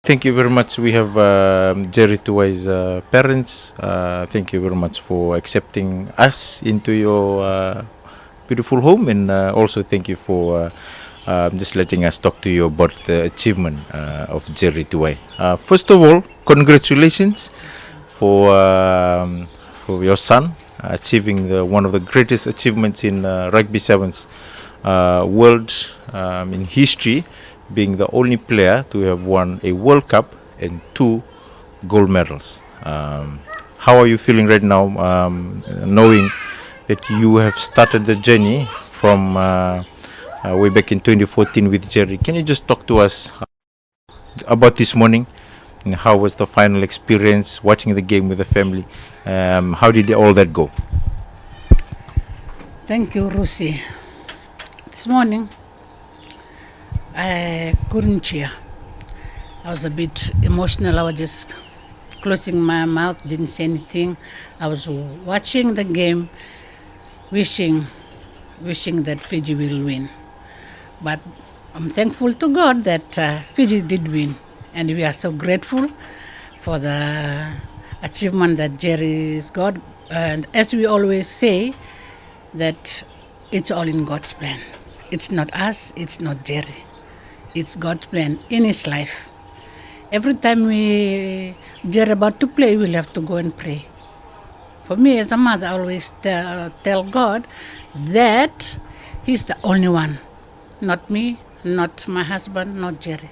Thank you very much. We have Jerry Tuwai's parents. Thank you very much for accepting us into your beautiful home, and also thank you for just letting us talk to you about the achievement of Jerry Tuwai. First of all, congratulations for your son achieving one of the greatest achievements in rugby sevens world in history, being the only player to have won a World Cup and 2 gold medals. How are you feeling right now, knowing that you have started the journey from way back in 2014 with Jerry? Can you just talk to us about this morning? And how was the final experience watching the game with the family? How did all that go? Thank you, Rusi. This morning, I couldn't cheer. I was a bit emotional. I was just closing my mouth, didn't say anything. I was watching the game, wishing that Fiji will win. But I'm thankful to God that Fiji did win. And we are so grateful for the achievement that Jerry's got. And as we always say, that it's all in God's plan. It's not us, it's not Jerry. It's God's plan in his life. Every time Jerry about to play, we'll have to go and pray. For me as a mother, I always tell God that he's the only one. Not me, not my husband, not Jerry.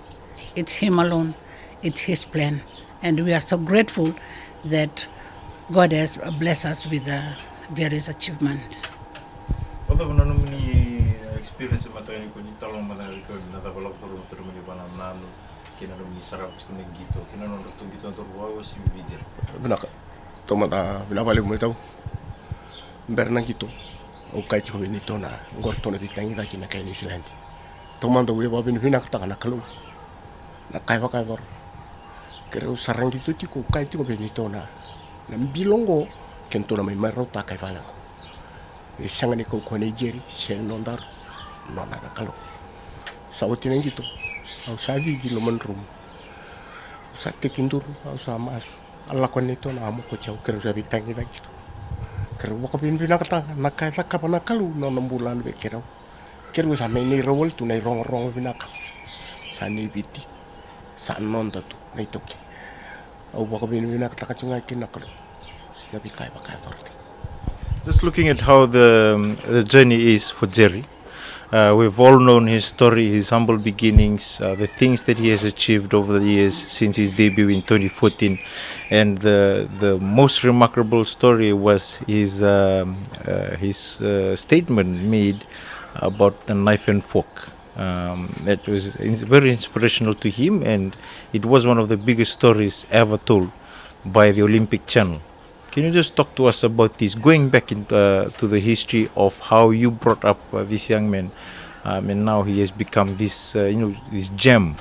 It's him alone. It's his plan. And we are so grateful that God has blessed us with Jerry's achievement. Experience matanya ko ni talong matanya ko na tabalok to mani bananano kina no ni sarap ko ni gito kina no to gito to ruwa si vijer Binaka tomata binabalik mo itaw berna gito o kai ko ni to na gorto na bitangi da kina kay New Zealand tomando we babin binak ta kana kalu na kai ba kai dor kero sarang gitu ti ko kai ti ko benito na bilongo kento na may marota kai bala isang ni ko ni Jerry sen nondar nona nakalo sa utin gitu au sagi gilo manrum sa tekindur au sa mas alla kon nito na amo ko chau kero sabi tangi da gitu kero ko bin binakata nakata ka panakalu no bulan be kero sa meni rowol tu nai rong binaka sa ni biti sa nonda tu nai toki au ko bin binakata ka chinga kinakalo nabi kai ba kai torti. Just looking at how the journey is for Jerry. We've all known his story, his humble beginnings, the things that he has achieved over the years since his debut in 2014. And the most remarkable story was his statement made about the knife and fork. That was very inspirational to him, and it was one of the biggest stories ever told by the Olympic Channel. Can you just talk to us about this, going back into to the history of how you brought up this young man, and now he has become this, this gem,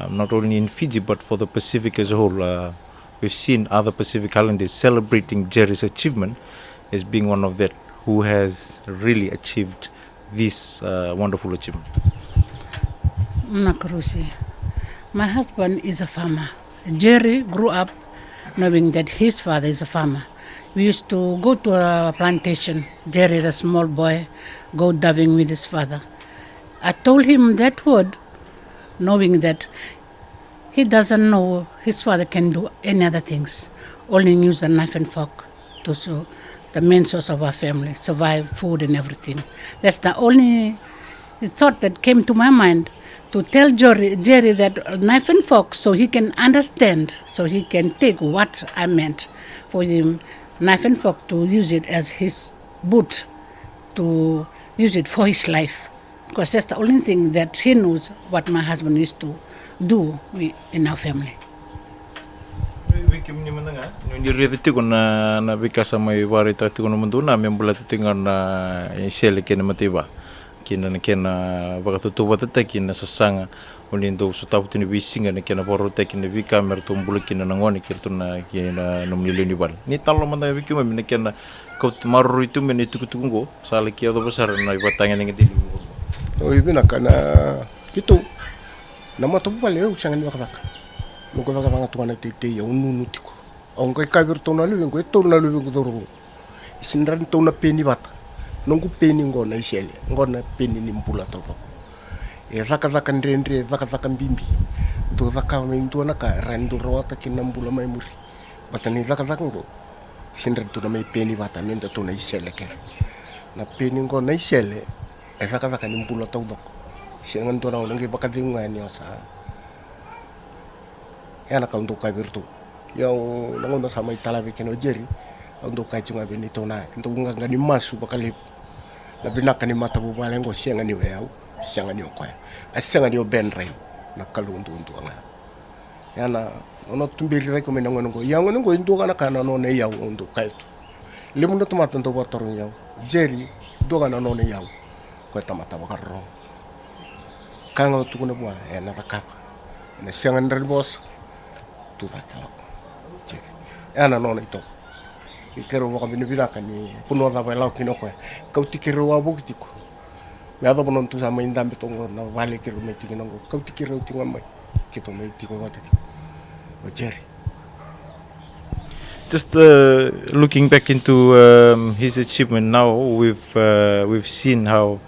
not only in Fiji but for the Pacific as a whole. We've seen other Pacific Islanders celebrating Jerry's achievement as being one of that who has really achieved this wonderful achievement. Nakarusi, my husband is a farmer. Jerry grew up knowing that his father is a farmer. We used to go to a plantation. Jerry is a small boy, go diving with his father. I told him that word, knowing that he doesn't know his father can do any other things, only use a knife and fork to the main source of our family, survive, food and everything. That's the only thought that came to my mind, to tell Jerry that knife and fork so he can understand, so he can take what I meant for him, knife and fork, to use it as his boot, to use it for his life. Because that's the only thing that he knows what my husband used to do in our family. Wiki mnimanga ni rede tigo na bikasa mai warita tigo na munduna membula tinga na isele kena matiba kina bakatutu watata kina sasanga unindo sutapu ni bisinga na kena porota kina vika mertumbulu kina ngoni kirtuna kina nomnilini bal ni talo manda wiki mena kena kau maru itu meni tukutungo sala kia do besar na ibatanga ninga tili o ibina kana kitu nama to bale u changan wakaka Noko vanga tuana te ia ununu tiko. Ang kai kai tona lu ngo tona lu ngo doro. Sinran tona peni bata. Nongu peni ngona isele. Ngona peni ni mbula to. E raka ndrendre raka mbimbi. Do raka me tona ka rando rota ki nambula mai muri. Bata ni raka ngo. Sinran tona me peni bata menda tona isele ke. Na peni ngona isele. E raka ni mbula to. Singan tona ngi baka dinga ni osa. Yana ka ndo kai virtu. Yang nangono sama italabe keno Jerry. Ndo kai chunga benito na. Ndo nga ni masu bakali. Na binaka ni mata bubale ngo sianga ni weau. Sianga ni okoya. Asianga ni obenrai. Na kalundu anga. Yana ono tumbiri reko menangono ngo. Yang ngo ndo kana kana no ne yau ndo kai tu. Limu ndo tomata ndo botoro yau. Jerry ndo kana no ne yau. Ko tamata bakarro. Kanga tu kuna bua na takapa. Na sianga ndri boss. Tu takala. Ana no ito. Ikero wa kabini binaka ni puno da ba lau kinoko. Kauti kero wa bukitiko. Me ado bonon tu sama indambe tongo na vale kero me tikinongo. Kauti kero tinga mai. Kito me tiko wa tiki. O Jerry. Just looking back into his achievement now, we've seen how,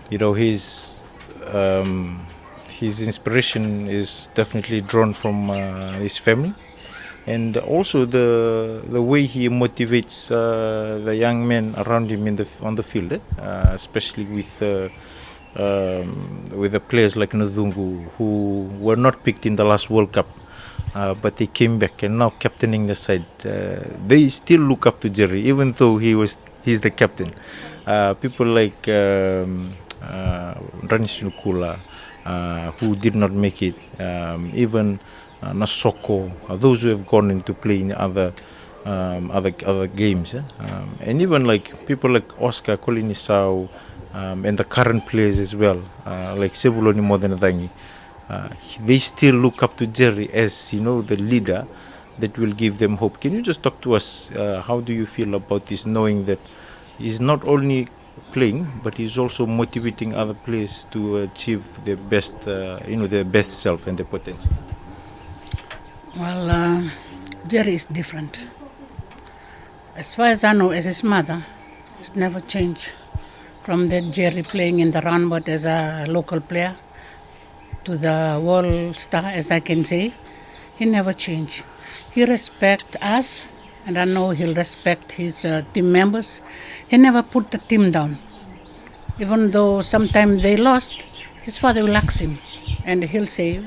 you know, his inspiration is definitely drawn from his family. And also the way he motivates the young men around him on the field, especially with the players like Ndungu, who were not picked in the last World Cup, but they came back and now captaining the side. They still look up to Jerry, even though he's the captain. People like Ranis Nukula, who did not make it, even Nasoko, those who have gone into play in other games, and even like people like Oscar Kolinisau, and the current players as well, like Sebuloni Modenadangi, they still look up to Jerry as, you know, the leader that will give them hope. Can you just talk to us? How do you feel about this, knowing that he's not only playing, but he's also motivating other players to achieve their best, their best self and their potential? Well, Jerry is different. As far as I know, as his mother, it's never changed. From that Jerry playing in the roundabout as a local player to the world star, as I can say, he never changed. He respects us, and I know he'll respect his team members. He never put the team down. Even though sometimes they lost, his father will ask him, and he'll say,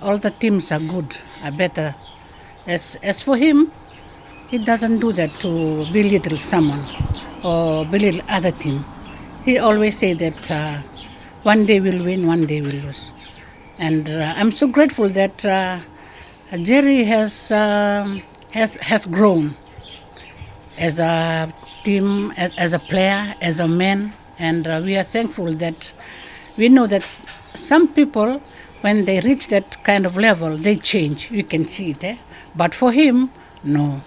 all the teams are good, are better. As for him, he doesn't do that to belittle someone or belittle other team. He always say that one day we'll win, one day we'll lose. And I'm so grateful that Jerry has grown as a team, as a player, as a man, and we are thankful that we know that some people, when they reach that kind of level, they change. You can see it. But for him, no.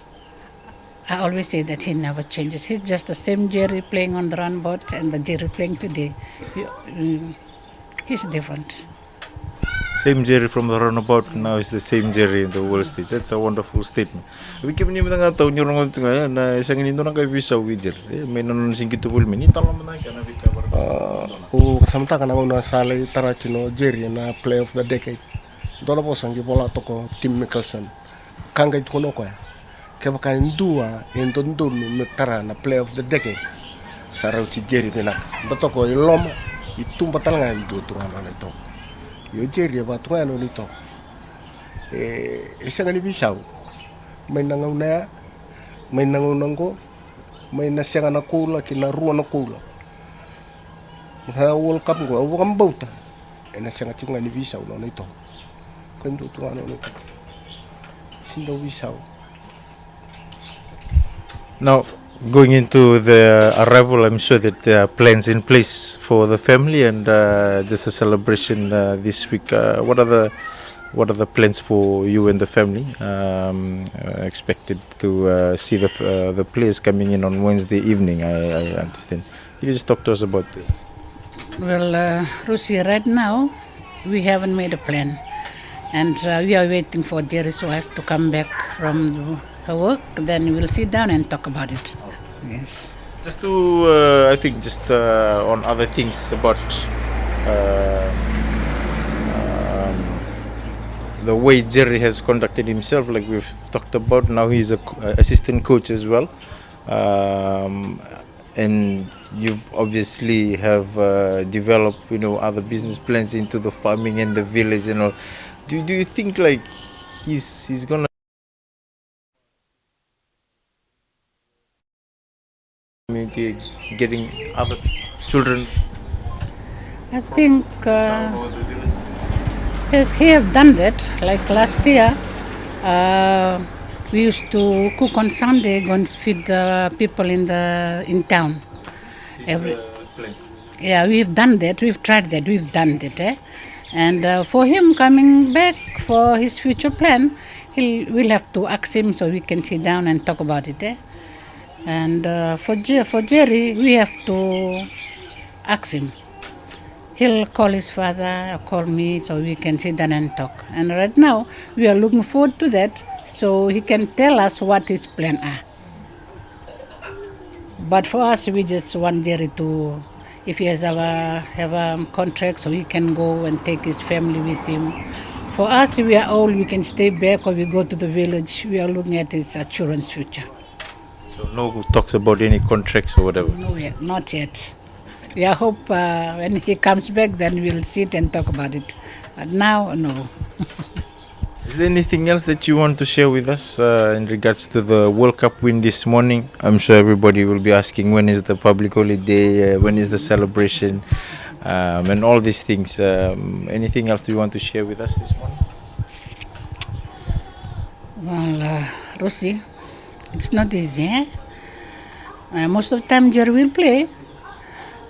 I always say that he never changes. He's just the same Jerry playing on the runabout and the Jerry playing today. He's different. Same Jerry from the runabout, now is the same Jerry in the world stage. That's a wonderful statement. We keep nimang nga taon yung rungon nga na isang nito nang kaibisaw with Jerry. May nanonsin kito pulmi. Ni talo man ka na bita bar. Samta ka na una sale taratino Jerry na play of the decade. Dola po sang bola to ko Tim Mickelson. Kangay ko no ko ya. Kaya baka ndua indondun metara na play of the decade. Saraw si Jerry pinak. Dato ko iloma itumba talanga ndu turana na ito. Yo Jerry ba turana nito. Isa nga ni bisaw. May nangauna, may nangunangko, may nasya na kula kinaruan na kula. Sa World Cup ko, awang bauta. Nasya nga tinga ni bisaw no nito. Kando turana nito. Sindaw bisaw. Now, going into the arrival, I'm sure that there are plans in place for the family and just a celebration this week. What are the plans for you and the family? Expected to see the players coming in on Wednesday evening, I understand. Can you just talk to us about this? Well, Rusi, right now, we haven't made a plan. And we are waiting for Jerry's wife to come back from her work. Then we'll sit down and talk about it. Yes. Just to, I think, just on other things about the way Jerry has conducted himself, like we've talked about. Now he's a assistant coach as well, and you've obviously have developed, other business plans into the farming and the village and all. Do you think like he's gonna community getting other children? I think yes, he have done that. Like last year, we used to cook on Sunday, go and feed the people in town. Yeah, we've done that. We've tried that. We've done that. And for him coming back for his future plan, we'll have to ask him so we can sit down and talk about it. And for Jerry, we have to ask him. He'll call his father or call me so we can sit down and talk. And right now, we are looking forward to that so he can tell us what his plans are. But for us, we just want Jerry to, if he has have a contract, so he can go and take his family with him. For us, we can stay back or we go to the village. We are looking at his children's future. So no talks about any contracts or whatever? No, not yet. We hope when he comes back, then we'll sit and talk about it. But now, no. Is there anything else that you want to share with us in regards to the World Cup win this morning? I'm sure everybody will be asking when is the public holiday, when is the celebration, and all these things. Anything else you want to share with us this morning? Well, Rosie, it's not easy. Most of the time, Jerry will play.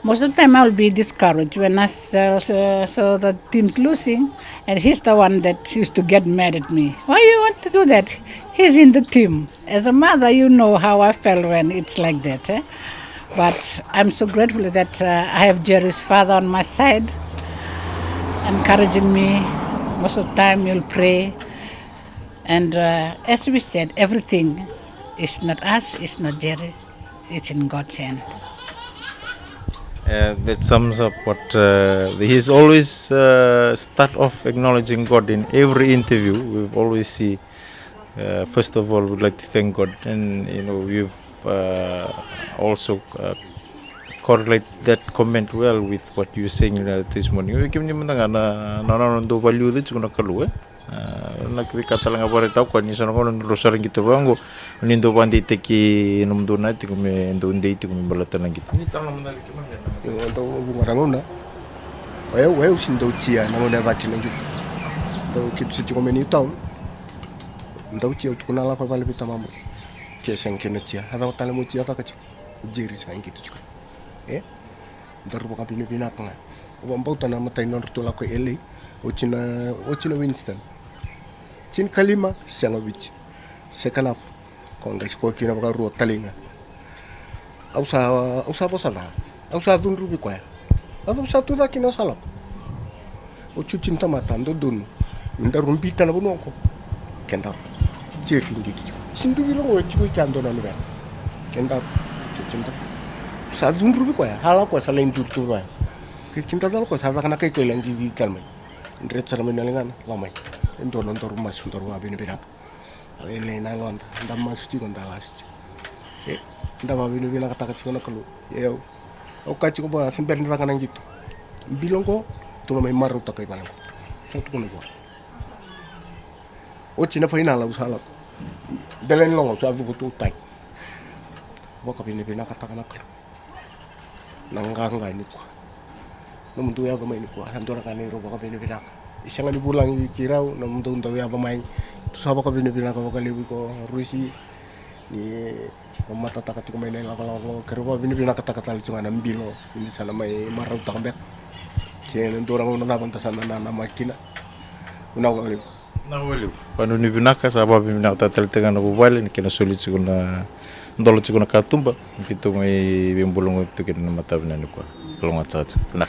Most of the time, I'll be discouraged when I saw the team's losing, and he's the one that used to get mad at me. Why you want to do that? He's in the team. As a mother, you know how I felt when it's like that. But I'm so grateful that I have Jerry's father on my side, encouraging me. Most of the time, he'll pray. And as we said, everything is not us, it's not Jerry, it's in God's hand. That sums up what he's always start off acknowledging God in every interview. We've always see. First of all, we'd like to thank God, and we've also correlate that comment well with what you're saying this morning. We give them na do value that you're gonna like we katalang about it ko ni sono ko rosaring gitu bango nindo bandi teki num do na tiko me ndo ndei tiko me balata lang gitu ni tama mo na gitu man yo ndo bungarangona we usindo tia na ngone vati nang gitu ndo kitsi tiko me ni town ndo tia tukuna la pa vale bita mamu kesen kena tia hada tala mo tia ka Jerry sang gitu juga ndo ka pinu pinakanga o mbauta na matai non rutula ko ele o china Winston tin kalima sangawich sekalap kon gas ko kina baka ro talinga ausa bosala ausa dun rubi ko adu sa tu da kina salap o chuchin tamata ndo dun nda rumbi tan bu nonko kenda Jerry nditi sindu bi lo ci chando na nube kenda chuchin ta sa dun rubi ko hala ko sa len tur ba ke kinta dal ko sa kana ke len di kalmai ndret sara menalingan lamai endo nontor mas nontor wa bini binak ale na lon ndam mas ci kon dalas ndam bini binak ta ci kono kalu yow o ka ci ko ba sen ben ranga nang gitu bilongo to may maru ta kay balang so to ko o ci na fay na la usala delen longo so abu to tay bo ka bini binak ta kana kalu nanga ni ko namundu ya bamay ni ko andora ka ni ro bo ka bini binak isang ni bulang ikiraw namundu ndaw ya bamay to sa ba ka bini binak ko kaliwi ko rusi ni mata takati ko may na la kero ba bini binak ta katal ci ngana mbilo indi sana may maraw ta kambek kene ndora ko na banta sana na makina una wali panu ni binak sa ba binak ta tel tengan ko wale ni kena sulit ci na ndolo ci na katumba kito may bimbulong to kena mata binan ko kalonga tsatsu nak